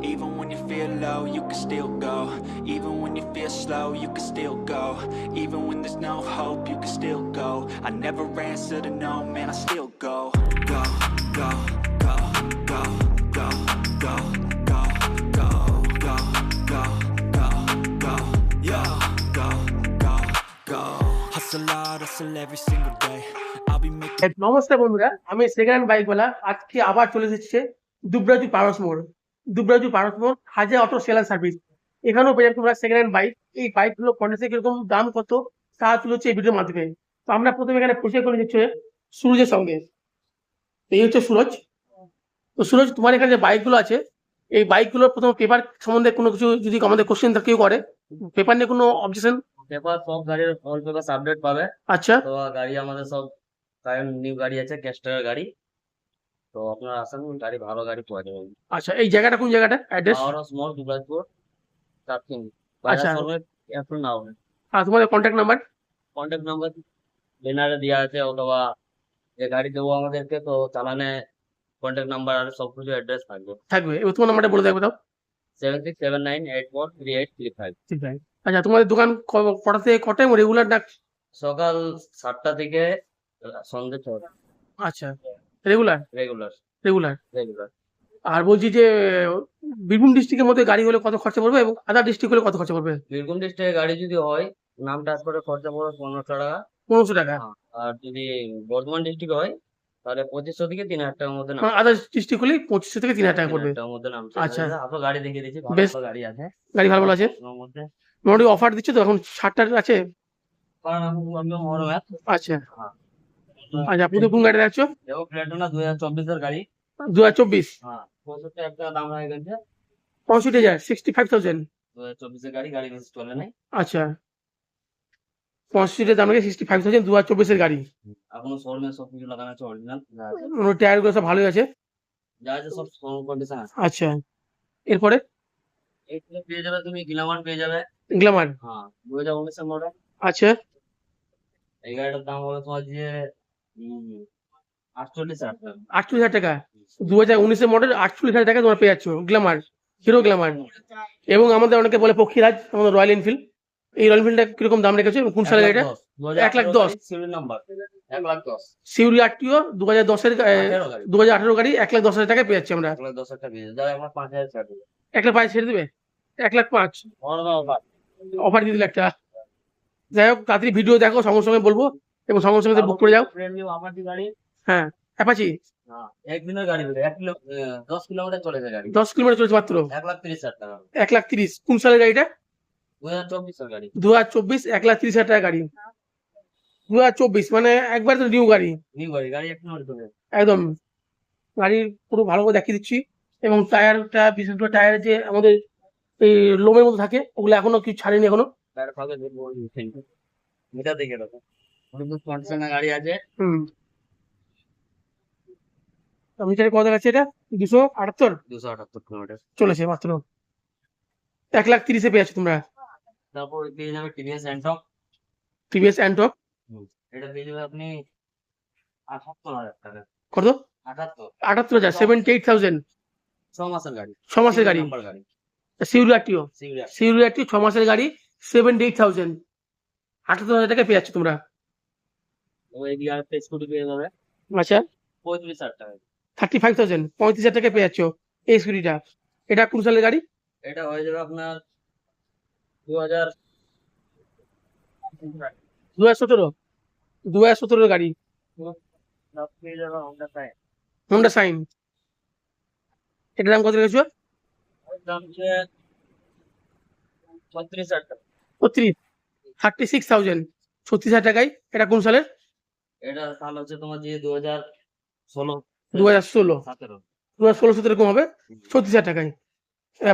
Even when you feel low, you can still go. Even when you feel slow, you can still go. Even when there's no hope, you can still go. I never answer to no, man, I still go. Go, go, go, go, go, go, go, go, go, go, go, go, yeah, go, go, go. Hustle hard, hustle every single day. I'll be making. নমস্কার বন্ধুরা, আমি second hand বাইকওয়ালা। আজকে আবার চলে এসেছে দুবরাজু পারস মোড়। দুবরাজু পারস মোড় হাজার অটো সেলার সার্ভিস। এখানেও পেয়ে যাবে তোমরা সেকেন্ড হ্যান্ড বাইক। এই বাইকগুলো কন্ডিশন কিরকম, দাম কত, তা তুলে হচ্ছে এই ভিডিওর মাধ্যমে। তো আমরা প্রথমে এখানে পরিচয় করে নিচ্ছি সুরজের সঙ্গে। এই হচ্ছে সুরজ। তো সুরজ, তোমার এখানে যে বাইকগুলো আছে, এই বাইকগুলোর প্রথম পেপার সম্বন্ধে কোনো কিছু যদি আমাদের কোশ্চেন কেউ করে, পেপার নিয়ে কোনো অবজেকশন? পেপার সব গাড়ির অল পেপার আপডেট পাবে। আচ্ছা, তো গাড়ি আমাদের সব কারেন্ট নিউ গাড়ি আছে, ক্যাস্টারের গাড়ি। তো আপনারা আসেন, গাড়ি ভালো গাড়ি পাওয়া যাবে। আচ্ছা, এই জায়গাটা কোন জায়গাটা, অ্যাড্রেস? পাওয়ার স্মল দুবরাজপুর চারদিন আচ্ছা, বাজার সরবে এখন না হবে। আর তোমাদের কন্ট্যাক্ট নাম্বার? কন্ট্যাক্ট নাম্বার ব্যানারে দেওয়া আছে, অথবা যে গাড়ি দেবো আমাদেরকে, তো চালানে কন্ট্যাক্ট নাম্বার আর সব কিছু অ্যাড্রেস থাকবে। থাকবে। এবার তোমার নাম্বারটা বলে দেবে দাও। 7679843835। ঠিক আছে। আচ্ছা, তোমাদের দোকান কটা থেকে কটায় রেগুলার না? সকাল 7টা থেকে সন্ধ্যে 6টা। আচ্ছা, রেগুলার রেগুলার রেগুলার। রেগুলার। আর বলছি যে বীরভূম ডিস্ট্রিক্টের মধ্যে গাড়ি হলে কত খরচা পড়বে এবং আদার ডিস্ট্রিক্ট হলে কত খরচা পড়বে? বীরভূম ডিস্ট্রিক্টের গাড়ি যদি হয়, নাম ট্রান্সপোর্টে খরচা পড়বে 1500 টাকা। 1500 টাকা। হ্যাঁ, আর যদি বর্ধমান ডিস্ট্রিক্ট হয় তাহলে 2500 থেকে 3000 টাকার মধ্যে নাম। আদার ডিস্ট্রিক্ট হলে 2500 থেকে 3000 টাকা পড়বে। 3000 টাকার মধ্যে নাম। আচ্ছা, আপনার গাড়ি দেখিয়ে দিচ্ছি, ভালো বেশ। ভালো গাড়ি আছে। গাড়ি ভালো ভালো আছে ওর মধ্যে মোটামুটি। অফার দিচ্ছে তো এখন, ছাড়টা আছে? কারণ আমি বড় ম্যাচ। আচ্ছা হ্যাঁ, আচ্ছা, আপনি তো কোন গাড়ি যাচ্ছ? দেখো প্লেটোনা 2024 এর গাড়ি। 2024? হ্যাঁ, 65 টাকা দাম হয়ে গেছে। 65,000, 65,000। 2024 এর গাড়ি, গাড়ি বেশি চলে নাই। আচ্ছা, 65 দাম রেখে 65,000, 2024 গাড়ি। এখনো শোরুমে সব কিছু লাগানো আছে, অরিজিনাল টায়ার গুলো সব ভালোই আছে। যা আছে সব শোরুম কন্ডিশন আছে। আচ্ছা, এরপরে এইগুলো পেয়ে যাবে তুমি, গ্ল্যামার পেয়ে যাবে। গ্ল্যামার? হ্যাঁ, 2019 এর মডেল। আচ্ছা, এই গাড়িটার দাম হবে তোমার যে 48,000 টাকা। 48,000 টাকা। 2019 মডেল, 48,000 টাকা তোমরা পেয়ে যাচ্ছ গ্ল্যামার, হিরো গ্ল্যামার। এবং আমাদের অনেকে বলে পক্ষীরাজ, আমাদের রয়্যাল এনফিল্ড। এই রয়্যাল এনফিল্ডটা কিরকম দাম রেখেছো, কোন সালের এটা? 1,10,000 সিরিয়াল নাম্বার 1,10,000। সিউরি আরটিও 2010-এর, 2018 গাড়ি। 1,10,000 টাকায় পেয়ে যাচ্ছি আমরা। 1,10,000 টাকা পেয়ে যাবে। আমার 5,000 ছাড় দেবে। 1,05,000 ছেড়ে দেবে? 1,05,000 অফার দিয়ে দিলে একটা। যাই হোক, তাড়াতাড়ি ভিডিও দেখো, সঙ্গে সঙ্গে বলবো এবং সঙ্গে সঙ্গে বুক করে যাও। আমার যে গাড়ি, হ্যাঁ, অ্যাপাচি। হ্যাঁ, একদিনের গাড়ি বলে 10 কিলোমিটার চলে যায় গাড়ি। 10 কিলোমিটার চলেছে মাত্র। 1,30,000 টাকা। 1,30,000। কোন সালের গাড়িটা? 2024 এর গাড়ি। 2024, 1,30,000 টাকা গাড়ি। 2024 মানে একবার তো নিউ গাড়ি নিউ গাড়ি, গাড়ি এক কিলোমিটার চলে যায়। একদম। গাড়ির পুরো ভালো করে দেখিয়ে দিচ্ছি। এবং টায়ারটা, বিশেষ করে টায়ারের যে আমাদের এই লোমের মতো থাকে, ওগুলো এখনো কিছু ছাড়েনি এখনো। গাড়ি ফাঁকা দেখবো, মিটার দেখে রাখো। অনেক কন্ডিশনের গাড়ি আছে। মিটারে কত দেখাচ্ছে এটা? 278 278 কিলোমিটার চলেছে মাত্র। 1,30,000 পেয়ে যাচ্ছ তোমরা। তারপর পেয়ে যাবে টিভিএস অ্যান্টক। টিভিএস অ্যান্টক এটা পেয়ে যাবে আপনি 78,000 টাকা। কত? 78,000, 78,000। 6 মাসের গাড়ি। 6 মাসের গাড়ি। নাম্বার গাড়ি। Siuri RTO, serial. Siuri RTO 6 মাসের গাড়ি, 78,000। 78,000 টাকায় পেয়ে যাচ্ছ তোমরা। ও এদিকে আরেকটা স্কুটি পেয়ে যাবে আচ্ছা, 35,000 টাকা। 35,000, 35,000 টাকায় পেয়ে যাচ্ছ এই স্কুটিটা। এটা কোন সালের গাড়ি? এটা হয়ে যাবে আপনার 2000 2017, 2017 গাড়ি। পেয়ে যাবে Honda Shine। Honda sign. এটার দাম কত রেখেছো? ওর দাম হচ্ছে 36,000 টাকা। 36,000, 36,000 টাকায়। এটা কোন সালের? এটা সাল হচ্ছে তোমার যে 2016 2016। 17। 2016-17 এরকম হবে, 36,000 টাকায়।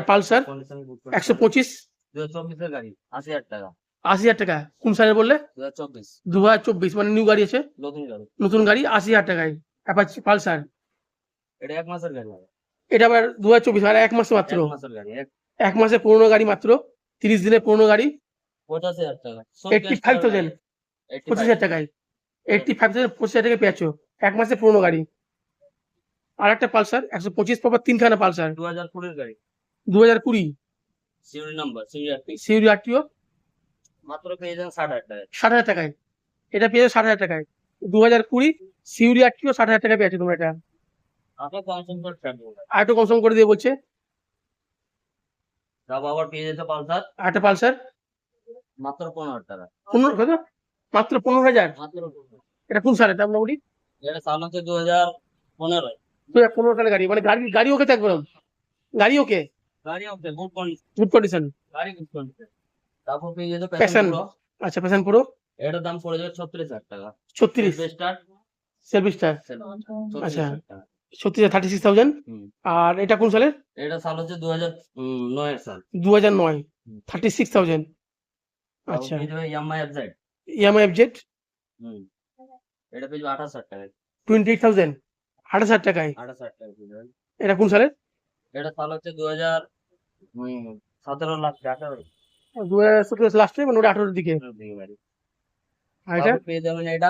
Pulsar condition good. 125, 2024 এর গাড়ি 80,000 টাকা। 80,000 টাকা। কোন সালের বললে? 2024 2024 মানে নিউ গাড়ি আছে, নতুন গাড়ি। নতুন গাড়ি। 80,000 টাকায় অ্যাপাচি পালসার। এটা 1 মাসের গাড়ি হবে। এটা আবার 2024, আর 1 মাস মাত্র। 1 মাসের গাড়ি। 1 মাসে পুরোনো গাড়ি মাত্র, 30 দিনের পুরোনো গাড়ি। 85,000 টাকা। 85,000, 25,000 টাকায়। 85,000, 25,000 টাকায় পেয়েছো 1 মাসে পুরোনো গাড়ি। আর একটা পালসার 125 পাবার 3খানা পালসার। 2020 এর গাড়ি। 2020 সিউরি নাম্বার সিউরি সিউরি আরটিও মাত্র পেয়ে যান 60,000 টাকায়। 60,000 টাকায়, এটা পেয়ে 60,000 টাকায়। 2020 সিউরি আরটিও 60,000 টাকায় পেয়েছো তোমরা এটা। আপনার কনসাম করে থাকবো আর একটু কনসার্ন করে দিয়ে বলছে। তারপর আবার পেয়ে যেতে পালসার আর একটা পালসার মাত্র 15,000 টাকা। 15 কত? মাত্র 15,000। মাত্র 15,000। এটা কোন সালে? আমরা বলি এটা সাল হচ্ছে 2015 2015 সালে গাড়ি, মানে গাড়ি ওকে থাকবে, গাড়ি ওকে, গাড়ি হচ্ছে গুড কন্ডিশন, গুড কন্ডিশন। গাড়ি গুড কন্ডিশন। তারপর পেয়ে যেতে Passion। প্যাশন প্রো, আচ্ছা, প্যাশন প্রো এটার দাম পড়ে যাবে 36,000 টাকা। 36 স্টার সেলফি স্টার, 36,000 আচ্ছা। টাকা। 36,000। হুম। আর এটা কোন সালের? এটা সাল হচ্ছে 2009 এর সাল। 2009, হুম। 36,000। তারপর আচ্ছা। পেয়ে যাবে ইয়ামাহা এফজেড। ইয়ামাহা এফজেড হুম। এটা পেয়ে যাবে 28,000 টাকায়। 28,000, 28,000 টাকায়। 28,000 টাকা পেয়ে যাবেন। এটা কোন সালের? এটা সাল হচ্ছে 2017 লাখ টাকা 2017 লাস্টে, মানে ওটা 18 দিকে। গাড়ি। আর এটা তারপর পেয়ে যাবেন এটা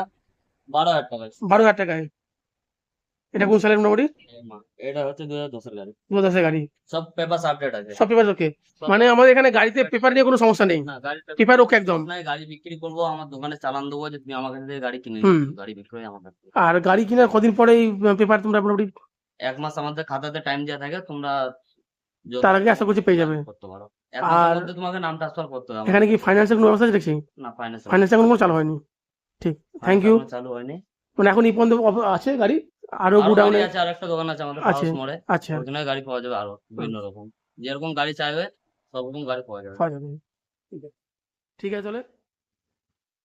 12,000 টাকায়। 12,000 টাকায়। এটা কোন সালের মোটামুটি? এটা হচ্ছে 2010 এর গাড়ি। 2010 এর গাড়ি। সব পেপারস আপডেট আছে। সব পেপার ওকে, মানে আমাদের এখানে গাড়িতে পেপার নিয়ে কোনো সমস্যা নেই, না গাড়ি পেপার ওকে একদম। নাই, গাড়ি বিক্রি করবো, আমার দোকানে চালান দেবো যে তুমি আমার কাছ থেকে গাড়ি কিনে হুম। নিও। গাড়ি বিক্রি হয় আমার কাছ থেকে। আর গাড়ি কেনার কদিন পরে এই পেপার তোমরা মোটামুটি 1 মাস আমাদের খাতাতে টাইম দেওয়া থাকে, তোমরা যত তার আগে আশা করছি পেয়ে যাবে। করতে পারো। 1 মাসের আর মধ্যে তোমাকে নাম ট্রান্সফার করতে হবে। এখানে কি ফাইন্যান্সের কোনো ব্যবস্থা আছে দেখছি? না ফাইন্যান্স ফাইন্যান্স এখন কোনো চালু হয়নি। ঠিক, থ্যাংক ইউ। চালু হয়নি। মানে এখন এই পর্যন্ত আছে গাড়ি, আরো আরো গোডাউনে গাড়ি আছে, আরেকটা দোকান আছে আমাদের আছে। হাউস মোড়ে। আচ্ছা, ওখানে গাড়ি পাওয়া যাবে আরো বিভিন্ন রকম, যেরকম গাড়ি চাইবে সব রকম গাড়ি পাওয়া যাবে। পাওয়া যাবে। ঠিক আছে, তাহলে